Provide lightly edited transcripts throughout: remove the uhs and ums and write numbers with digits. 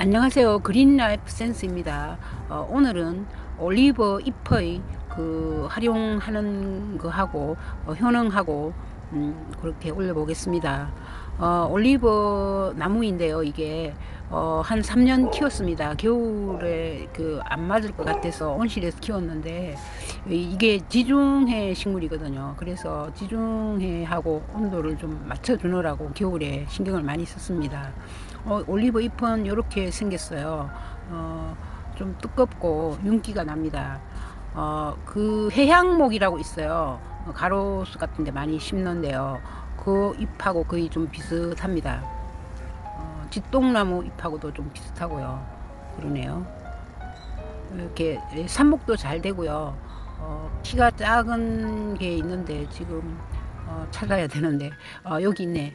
안녕하세요. 그린라이프 센스입니다. 오늘은 올리브 잎의 활용하는 거하고 효능하고 그렇게 올려보겠습니다. 올리브 나무인데요. 이게 한 3년 키웠습니다. 겨울에 안 맞을 것 같아서 온실에서 키웠는데 이게 지중해 식물이거든요. 그래서 지중해하고 온도를 좀 맞춰주느라고 겨울에 신경을 많이 썼습니다. 올리브 잎은 이렇게 생겼어요. 좀 두껍고 윤기가 납니다. 해양목이라고 있어요. 가로수 같은 데 많이 심는데요. 그 잎하고 거의 좀 비슷합니다. 쥐똥나무 잎하고도 좀 비슷하고요. 그러네요. 이렇게 삽목도 잘 되고요. 키가 작은 게 있는데 지금 찾아야 되는데 여기 있네.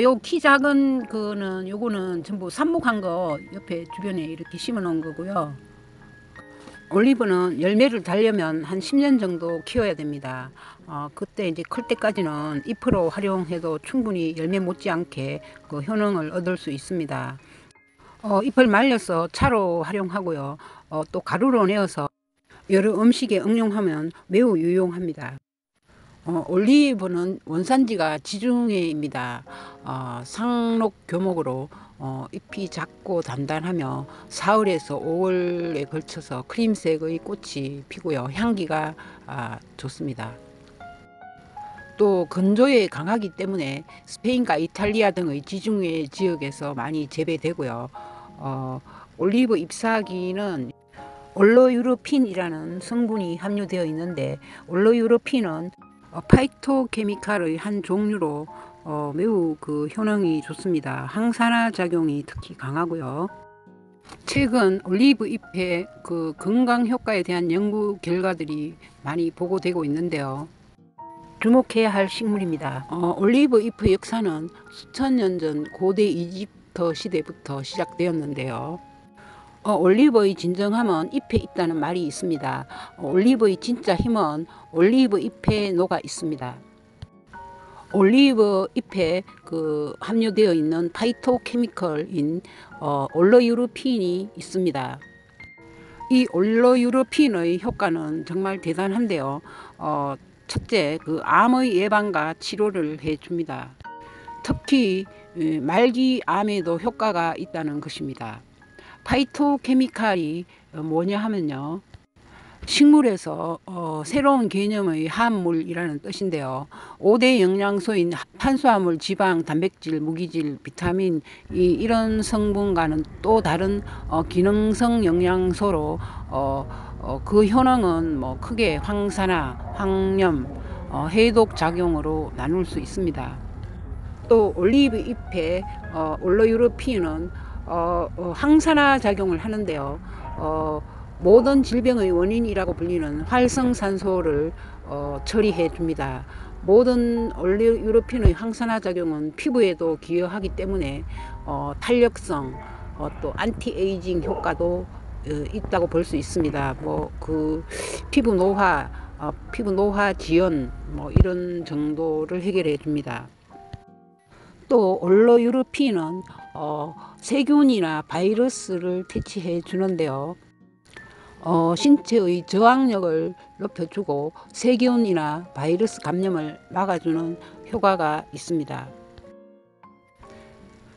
요 키 작은 거는 요거는 전부 삽목한 거 옆에 주변에 이렇게 심어 놓은 거고요. 올리브는 열매를 달려면 한 10년 정도 키워야 됩니다. 그때 이제 클 때까지는 잎으로 활용해도 충분히 열매 못지않게 그 효능을 얻을 수 있습니다. 잎을 말려서 차로 활용하고요. 또 가루로 내어서 여러 음식에 응용하면 매우 유용합니다. 올리브는 원산지가 지중해입니다. 상록 교목으로 잎이 작고 단단하며 사흘에서 5월에 걸쳐서 크림색의 꽃이 피고요. 향기가 좋습니다. 또 건조에 강하기 때문에 스페인과 이탈리아 등의 지중해 지역에서 많이 재배되고요. 올리브 잎사귀는 올로유로핀이라는 성분이 함유되어 있는데 올로유로핀은 파이토케미칼의 한 종류로 매우 효능이 좋습니다. 항산화 작용이 특히 강하고요. 최근 올리브 잎의 건강 효과에 대한 연구 결과들이 많이 보고되고 있는데요. 주목해야 할 식물입니다. 올리브 잎의 역사는 수천 년 전 고대 이집트 시대부터 시작되었는데요. 올리브의 진정함은 잎에 있다는 말이 있습니다. 올리브의 진짜 힘은 올리브 잎에 녹아 있습니다. 올리브 잎에 함유되어 있는 파이토케미컬인 올로유로핀이 있습니다. 이 올로유로핀의 효과는 정말 대단한데요. 첫째, 암의 예방과 치료를 해줍니다. 특히 말기암에도 효과가 있다는 것입니다. 파이토케미칼이 뭐냐 하면요, 식물에서 새로운 개념의 화합물이라는 뜻인데요. 5대 영양소인 탄수화물, 지방, 단백질, 무기질, 비타민 이런 성분과는 또 다른 기능성 영양소로 그 효능은 크게 항산화, 항염, 해독 작용으로 나눌 수 있습니다. 또 올리브 잎에 올로유로핀은 항산화 작용을 하는데요. 모든 질병의 원인이라고 불리는 활성산소를 처리해 줍니다. 모든 올리유로핀의 항산화 작용은 피부에도 기여하기 때문에 탄력성, 또 안티에이징 효과도 있다고 볼 수 있습니다. 피부 노화 지연 이런 정도를 해결해 줍니다. 또 올로유로핀은 세균이나 바이러스를 퇴치해 주는데요. 신체의 저항력을 높여주고 세균이나 바이러스 감염을 막아주는 효과가 있습니다.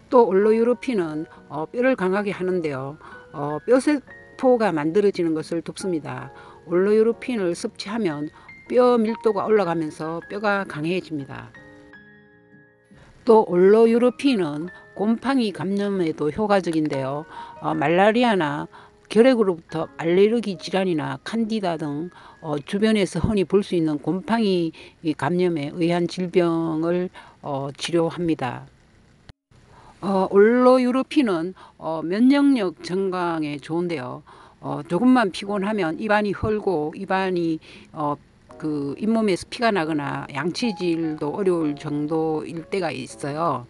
또 올로유로핀은 뼈를 강하게 하는데요. 뼈세포가 만들어지는 것을 돕습니다. 올로유로핀을 섭취하면 뼈 밀도가 올라가면서 뼈가 강해집니다. 또 올로유로핀은 곰팡이 감염에도 효과적인데요. 말라리아나 결핵으로부터 알레르기 질환이나 칸디다 등 주변에서 흔히 볼 수 있는 곰팡이 감염에 의한 질병을 치료합니다. 올로유로핀은 면역력 증강에 좋은데요. 조금만 피곤하면 입안이 헐고 입안이 잇몸에서 피가 나거나 양치질도 어려울 정도일 때가 있어요.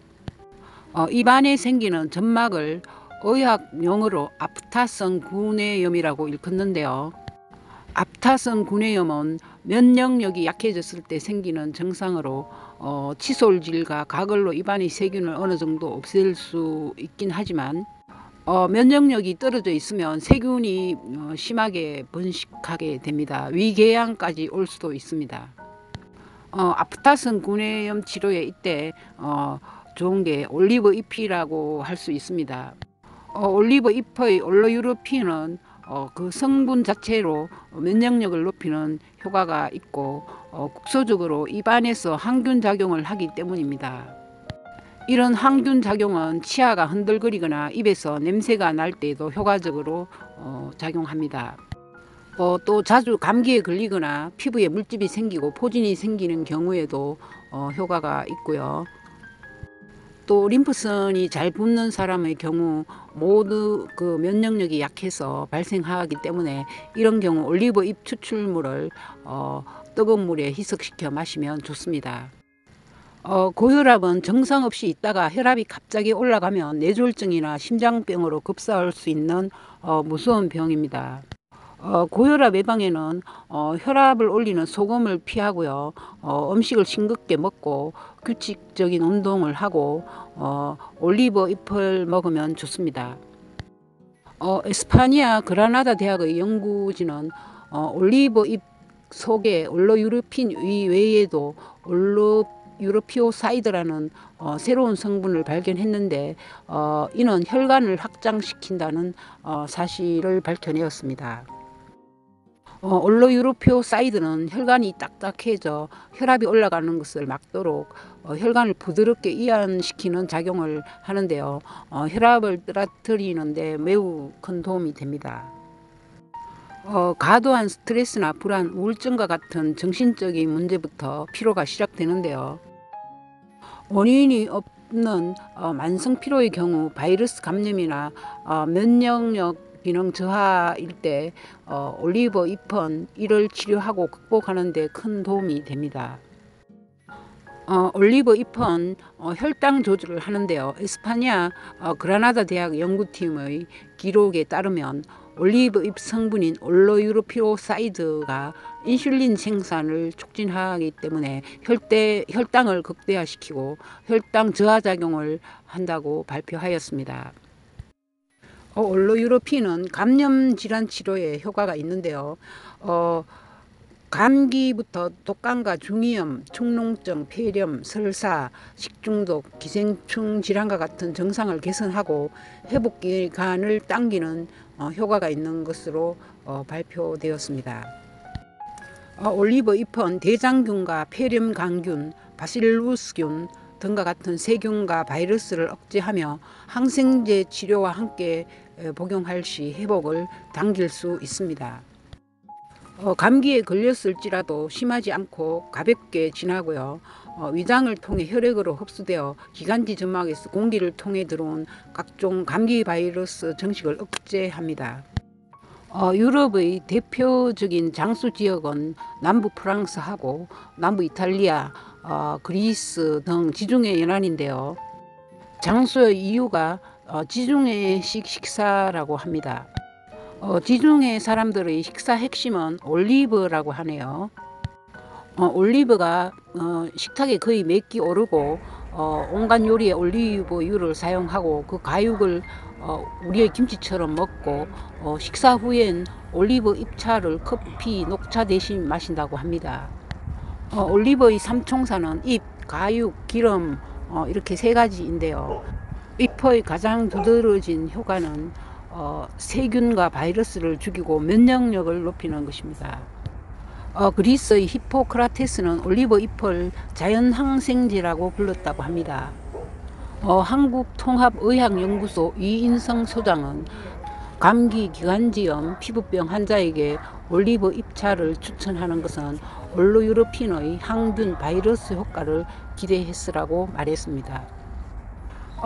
입안에 생기는 점막을 의학용어로 아프타성 구내염이라고 일컫는데요. 아프타성 구내염은 면역력이 약해졌을 때 생기는 증상으로 칫솔질과 가글로 입안의 세균을 어느 정도 없앨 수 있긴 하지만 면역력이 떨어져 있으면 세균이 심하게 번식하게 됩니다. 위궤양까지 올 수도 있습니다. 아프타슨 구내염 치료에 이때 좋은 게 올리브 잎이라고 할 수 있습니다. 올리브 잎의 올로유로핀은 그 성분 자체로 면역력을 높이는 효과가 있고 국소적으로 입안에서 항균 작용을 하기 때문입니다. 이런 항균 작용은 치아가 흔들거리거나 입에서 냄새가 날 때에도 효과적으로 작용합니다. 또 자주 감기에 걸리거나 피부에 물집이 생기고 포진이 생기는 경우에도 효과가 있고요. 또 림프선이 잘 붙는 사람의 경우 모두 그 면역력이 약해서 발생하기 때문에 이런 경우 올리브 잎 추출물을 뜨거운 물에 희석시켜 마시면 좋습니다. 고혈압은 정상 없이 있다가 혈압이 갑자기 올라가면 뇌졸중이나 심장병으로 급사할 수 있는 무서운 병입니다. 고혈압 예방에는 혈압을 올리는 소금을 피하고요. 음식을 싱겁게 먹고 규칙적인 운동을 하고 올리브 잎을 먹으면 좋습니다. 에스파니아 그라나다 대학의 연구진은 올리브 잎 속에 올로유로핀 외에도 올로유로피오사이드라는 새로운 성분을 발견했는데 이는 혈관을 확장시킨다는 사실을 밝혀내었습니다. 올로유로피오사이드는 혈관이 딱딱해져 혈압이 올라가는 것을 막도록 혈관을 부드럽게 이완시키는 작용을 하는데요. 혈압을 떨어뜨리는데 매우 큰 도움이 됩니다. 과도한 스트레스나 불안, 우울증과 같은 정신적인 문제부터 피로가 시작되는데요. 원인이 없는 만성 피로의 경우 바이러스 감염이나 면역력 기능 저하일 때 올리브 잎은 이를 치료하고 극복하는 데 큰 도움이 됩니다. 올리브 잎은 혈당 조절을 하는데요. 에스파니아 그라나다 대학 연구팀의 기록에 따르면 올리브 잎 성분인 올로유로피오사이드가 인슐린 생산을 촉진하기 때문에 혈당을 극대화시키고 혈당 저하 작용을 한다고 발표하였습니다. 올로유로핀은 감염 질환 치료에 효과가 있는데요. 감기부터 독감과 중이염, 축농증, 폐렴, 설사, 식중독, 기생충 질환과 같은 증상을 개선하고 회복 기간을 당기는 효과가 있는 것으로 발표되었습니다. 올리브 잎은 대장균과 폐렴 강균, 바실루스균 등과 같은 세균과 바이러스를 억제하며 항생제 치료와 함께 복용할 시 회복을 당길 수 있습니다. 감기에 걸렸을지라도 심하지 않고 가볍게 지나고요. 위장을 통해 혈액으로 흡수되어 기관지 점막에서 공기를 통해 들어온 각종 감기 바이러스 증식을 억제합니다. 유럽의 대표적인 장수 지역은 남부 프랑스하고 남부 이탈리아, 그리스 등 지중해 연안인데요. 장수의 이유가 지중해식 식사라고 합니다. 지중해 사람들의 식사 핵심은 올리브라고 하네요. 올리브가 식탁에 거의 몇 끼 오르고 온갖 요리에 올리브유를 사용하고 그 가육을 우리의 김치처럼 먹고 식사 후엔 올리브 잎차를 커피, 녹차 대신 마신다고 합니다. 올리브의 삼총사는 잎, 가육, 기름 이렇게 세 가지인데요. 잎의 가장 두드러진 효과는 세균과 바이러스를 죽이고 면역력을 높이는 것입니다. 그리스의 히포크라테스는 올리브 잎을 자연항생제라고 불렀다고 합니다. 한국통합의학연구소 이인성 소장은 감기, 기관지염, 피부병 환자에게 올리브 잎차를 추천하는 것은 올로유로핀의 항균 바이러스 효과를 기대했으라고 말했습니다.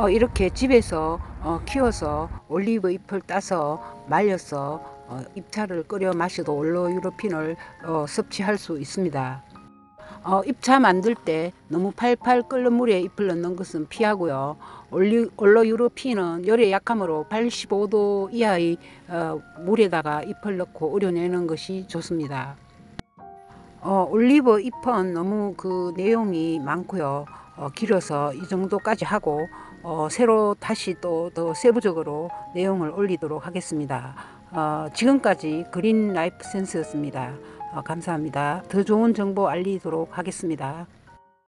이렇게 집에서 키워서 올리브 잎을 따서 말려서 잎차를 끓여 마셔도 올로유로핀을 섭취할 수 있습니다. 잎차 만들 때 너무 팔팔 끓는 물에 잎을 넣는 것은 피하고요. 올로유로핀은 열에 약하므로 85도 이하의 물에다가 잎을 넣고 우려내는 것이 좋습니다. 올리브 잎은 너무 그 내용이 많고요. 길어서 이 정도까지 하고 새로 다시 또 더 세부적으로 내용을 올리도록 하겠습니다. 지금까지 그린 라이프 센스였습니다. 감사합니다. 더 좋은 정보 알리도록 하겠습니다.